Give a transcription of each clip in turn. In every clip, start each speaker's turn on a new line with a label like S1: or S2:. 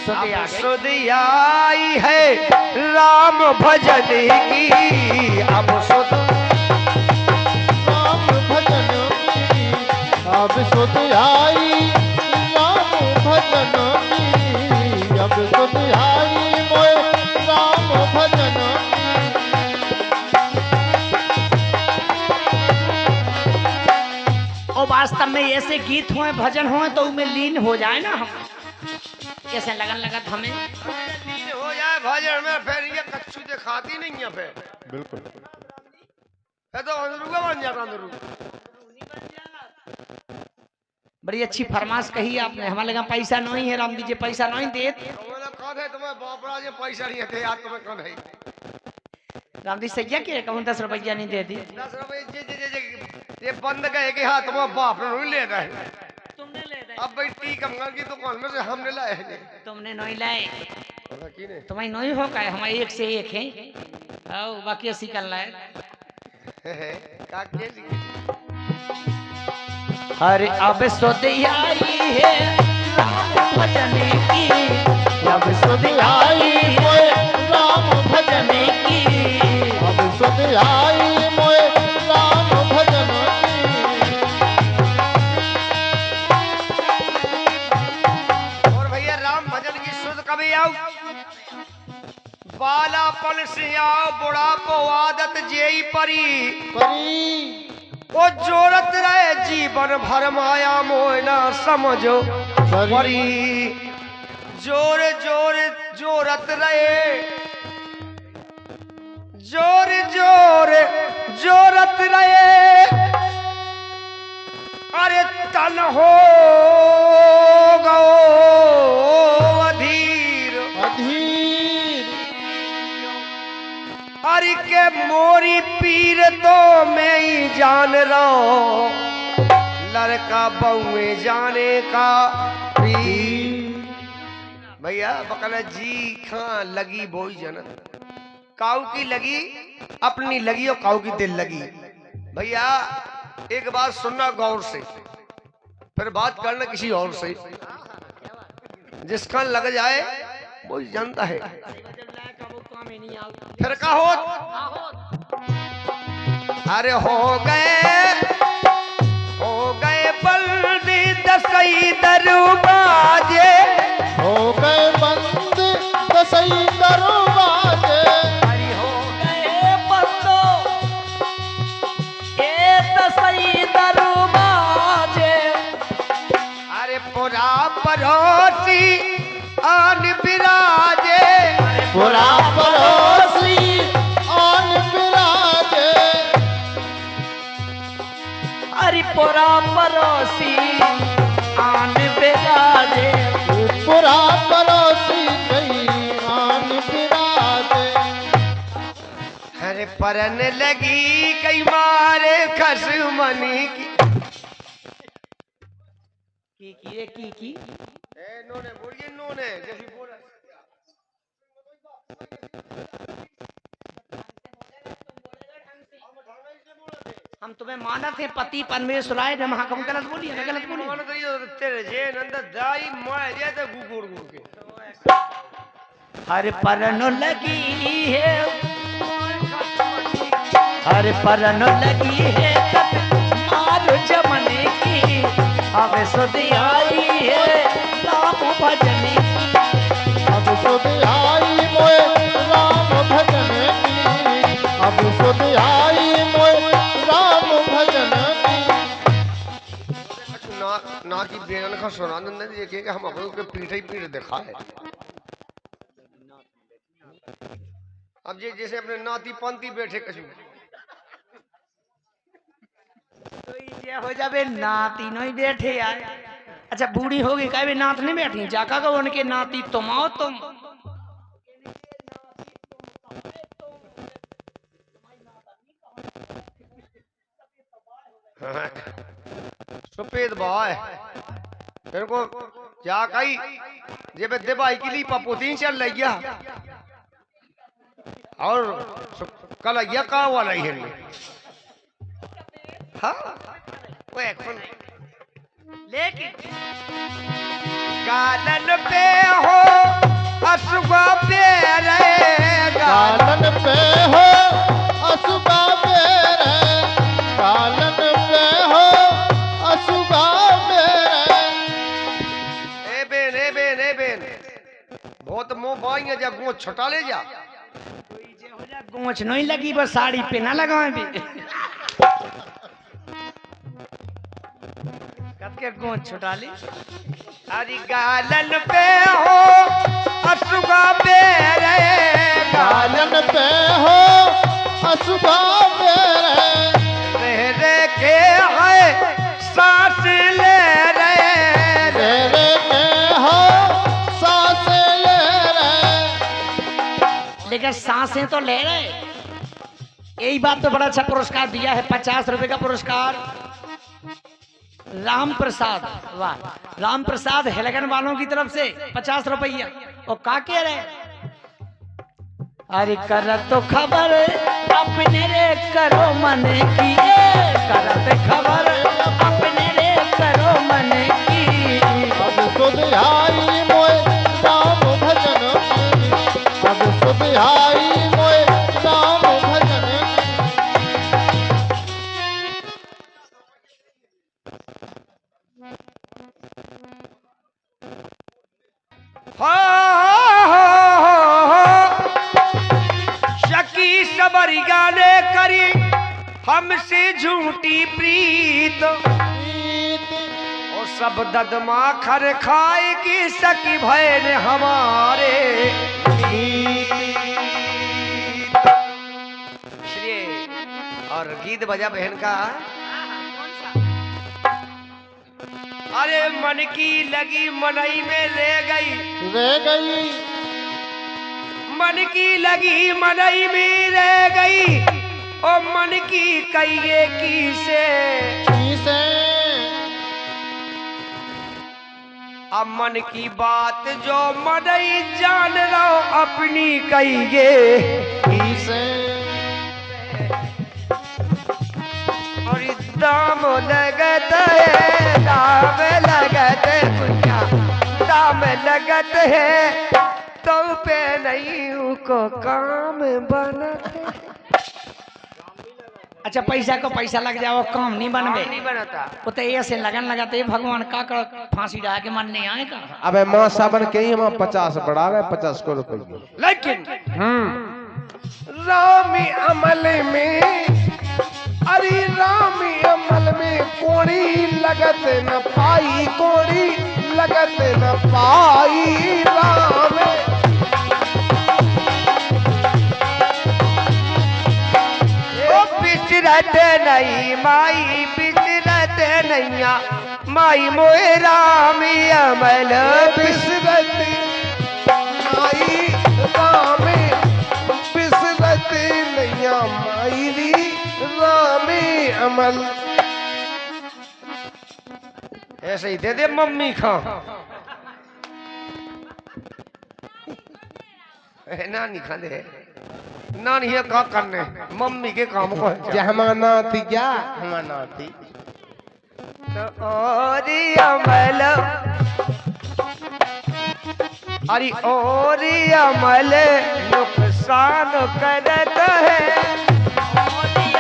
S1: सुध आई है राम भजन की, अब सुध
S2: राम भजन की, अब सुध आई राम भजन की, अब सुध आई मोए राम भजन
S3: और वास्तव में ऐसे गीत हुए भजन हुए तो उनमें लीन हो जाए ना हम, कैसे लगन लगत हमें
S1: लीन हो जाए भजन में, फिर ये कच्चू दिखाती नहीं है फिर
S2: बिल्कुल
S1: तो अंदरूगा बन जाता अंदरू।
S3: बड़ी अच्छी फरमाश कही आपने। हमारे लगा पैसा नहीं है, राम दीजिए पैसा नहीं देत।
S1: तुम्हें बापरा जे पैसा नहीं थे यार, तुम्हें कौन है
S3: राम दी सैया के कहूँ 10 रुपया नहीं दे दी।
S1: 10 रुपये ये बंद गए कि हाँ तुम्हारा बाप नहीं ले रहा है,
S3: तुमने ले रहे,
S1: अब भाई टी कमंगा की दुकान में से हमने लाए हैं।
S3: तुमने नहीं लाए,
S1: ने
S3: तुम्हारी नहीं हो का, हमारे एक से एक है और बाकी 80 कर लाए। अरे अब सुध आई है राम भजन की, अब सुध आई है
S2: राम भजन
S3: की,
S2: अब सुध आई मोए राम भजन
S1: और भैया राम भजन की सुध कभी आओ, बालापन से आओ बुढ़ापो आदत जेई परी,
S2: परी
S1: वो जोरत रहे जीवन भर माया मोयना समझो परी, जोर जोर जोरत रहे, जोर जोर जोरत रहे, अरे तन हो गो अधीर,
S2: अधीर
S1: अरे के मोरी पीर तो मैं ही जान रहा हूं, लड़का बहुए जाने का पीर। भैया बकला जी खां लगी बोई जन, काऊ की लगी अपनी लगी और काऊ की दिल लगी। भैया एक बात सुनना गौर से, फिर बात करना किसी और से, जिसका लग जाए वो जानता है। फिर का हो, अरे हो गए बल्दी दसई दरवाजे,
S2: हो गए बंद दसई दरवाजे,
S3: अरे हो गए बंदो ये दसई दरवाजे,
S1: अरे पुरा परोसी आन बिराजे,
S2: पुरा पड़ोसी आन बिराजे,
S3: अरे पुरा परोसी आन बिराजे,
S2: पुरा पड़ोसी गई आन बिराजे,
S1: अरे परन लगी कई मारे खसमनी
S3: की
S1: नोने बोलिए नोने जैसी बोला।
S3: हम तुम्हें माना थे पति परमेश्वराय नमः, हम गलत बोलिए ना, गलत बोलिए।
S1: मान तो ये तेरे जे नंद दाई माय जे ते गुगुड़ गुड़ के
S3: हर परन लगी है, हर परन लगी है मार जमने की, अब सुध आई है राम भजन की,
S2: अब सुध आई मोए राम भजन की, अब सुध आई मोए राम भजन की।
S1: ना ना की बेन का सुना नंद ये के हम अपन के पीठ ही पीठ दिखा है। अब ये जैसे अपने नाती पंती बैठे कछु
S3: तो ये हो जावे नाती नहीं बैठे यार। अच्छा बूढ़ी होगी कहे नात नहीं बैठी, जाका को उनके नाती तुम आओ तुम,
S1: सफेद बाय इनको क्या कही जे बे देबाई के लिए पपोती चल लइया और कल या का वाला ही है। हाँ वो एक
S3: लेकिन
S1: कानन पे हो असुगा बेरे
S2: गालन पे हो असुगा बेरे, गालन पे हो असुगा बेरे।
S1: ए बेन बहुत मुंह बाई है जब गो छोटा ले जा
S3: गोच नहीं लगी बस साड़ी पे ना लगाए भी कब के गोच छुटा ली।
S1: अरे गालन पे हो असुगा बेरे
S2: गालन पे हो असुगा बेरे,
S1: मेरे के है सांस ले रहे
S2: तेरे में हो सांस ले रहे।
S3: लेकिन सांसें तो ले रहे। यही बात तो बड़ा अच्छा पुरस्कार दिया है, 50 रुपए का पुरस्कार राम प्रसाद। वाह, राम प्रसाद हेलगन वालों की तरफ से 50 रुपया। और का कह रहे, अरे कर तो खबर अपने रे करो मन की, करत खबर अपने रे करो मन की।
S2: अब सुध आई मोए राम भजन की, अब सुध आई मोए राम भजन
S1: शकी सबरी गाने करी हमसे झूठी प्रीत और सब ददमा खर खाएगी सकी भैन हमारे श्री और गीत बजा बहन का। अरे मन की लगी मनई में ले गई,
S2: रह गई,
S1: मन की लगी मनई में रह गई और मन की कहिए की से अब मन की बात जो मनई जान लो अपनी कहिए और दाम लगत है, दाम लगत है कुछ दाम लगत है तो पे नहीं को काम बनत।
S3: अच्छा पैसा को पैसा लग जाओ काम नहीं बनबे,
S1: नहीं बनता
S3: वो तो ऐसे लगन लगाते भगवान का कर फांसी डाल के मन नहीं आएगा।
S4: अबे माँ साबन के ही हम 50 बढ़ा रहे 50 को रुपये।
S1: लेकिन रामी अमल में
S4: अरे राम अमल में कोड़ी लगत न पाई, कोड़ी लगत न पाई राम।
S1: बिसरत नहीं माई बिसरत नैया माई मोए रामी अमल
S4: बिसरत माई राम, बिसरत नैया माई री राम अमल।
S1: ऐसे ही दे दे मम्मी खा नानी खा दे, नानी है का करने मम्मी के काम को है।
S4: जहमाना थी क्या हमाना थी
S1: और अमल अरे और अमल नुकसान करत है,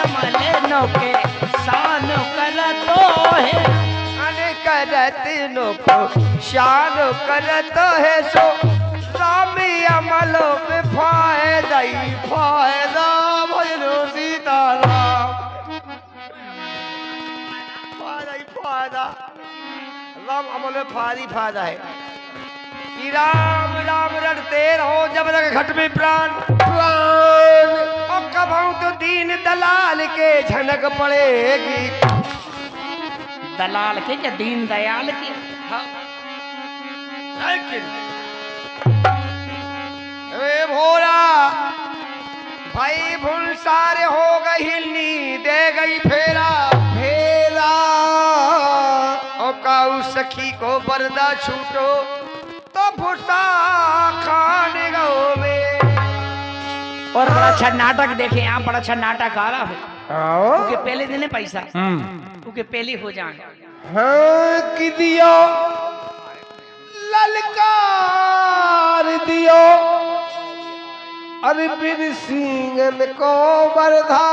S3: अमल नौके शान करतो है,
S1: अरे करत नुकसान करत है सो रामी अमल में फायदा ही फायदा भजनो सीताराम फायदा ही फायदा राम अमल में फायदा ही फायदा है कि राम राम रटते रहो जब तक घट में प्राण प्राण और कभाऊ तो दीन दलाल के झनक पड़ेगी।
S3: दलाल के क्या दीन दयाल के।
S1: हाँ। लेकिन ए भोला भाई भूल सारे हो गई हिलनी दे गई फेरा फेरा और काऊ सखी को बरदा छूटो तो भूसा खाने गो में।
S3: और बड़ा अच्छा नाटक देखे यहाँ, बड़ा अच्छा नाटक आ रहा है। क्योंकि पहले दिन पैसा क्योंकि पहले हो जाए।
S4: हाँ कि दियो ललकार दियो अरे बिन सिंगन को बरधा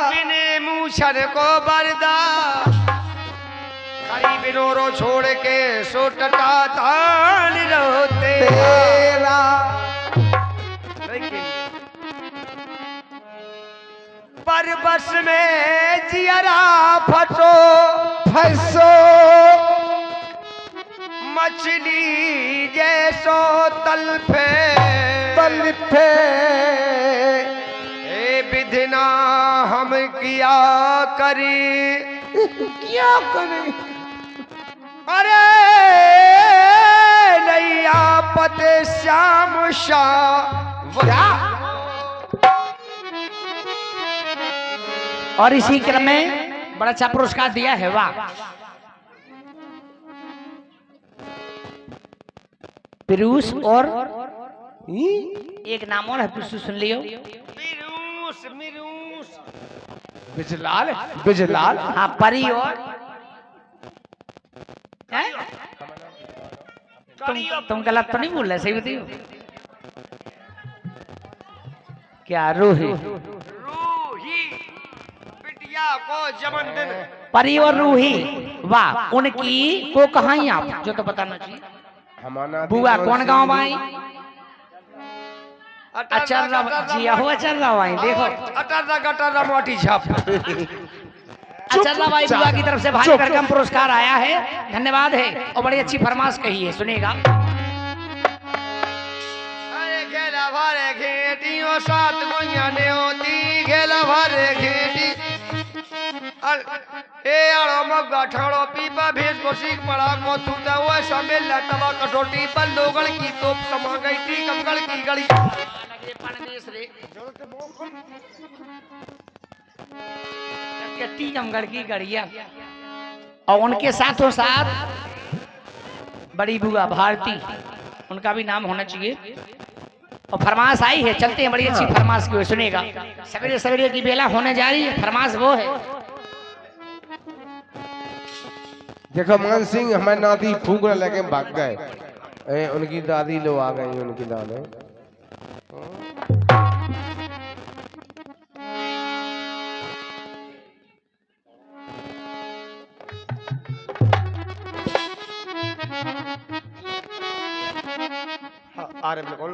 S1: बिने मूछर को बरदा खाली बिनोरो छोड़ के सोटटा तान रोते
S4: तेरा
S1: पर बस में जियरा फटो
S4: फसो
S1: मछली जैसो तलफे
S4: तलफे
S1: ए विधिना हम किया करी
S4: क्या करें
S1: अरे नैया पते श्याम शाह
S3: और इसी क्रम में बड़ा अच्छा पुरस्कार दिया है। वाह। पिरूस और एक नाम और है, पिरूस सुन लियो।
S1: मिरूस मिरूस
S4: बिजलाल बिजलाल
S3: हाँ, परी और हैं? तुम गलत तो नहीं बोल रहे, सही बताइयो। क्या रूही
S1: रूही बिटिया को जमन दिन
S3: परी और रूही, वाह। उनकी को कहाँ आप जो तो बताना चाहिए।
S4: हमारा
S3: बुआ कौन गांव आई? अचर्रा जी हो, अचर्रा भाई देखो,
S1: अटर्रा गटर्रा मोटी छाप
S3: अचर्रा भाई बुआ की तरफ से भारी भरकम पुरस्कार आया है, धन्यवाद है। और बड़ी अच्छी फरमाश कही है, सुनिएगा।
S1: अरे खेला भरे खेती ओ सात गुइया ने होती खेला भरे खेती ए आड़ो मग्गा ठाड़ो पीपा भेज को सीख पड़ा को थूता हुआ शामिल लटवा कटोटी पर लोगड़ की तोप समा गई थी कंगड़ की गली
S3: जमगढ़ की गड़िया। और उनके साथों साथ बड़ी बुआ भारती, उनका भी नाम होना चाहिए। और फरमाश आई है, चलते हैं, बड़ी अच्छी फरमाश की, सुनेगा। सवेरे सवेरे की बेला होने जा रही है, फरमाश वो है।
S4: देखो मान सिंह हमारे नाती फूकने लगे भाग गए, उनकी दादी लोग आ गई, उनकी दादी
S1: आ रहे बिल्कुल।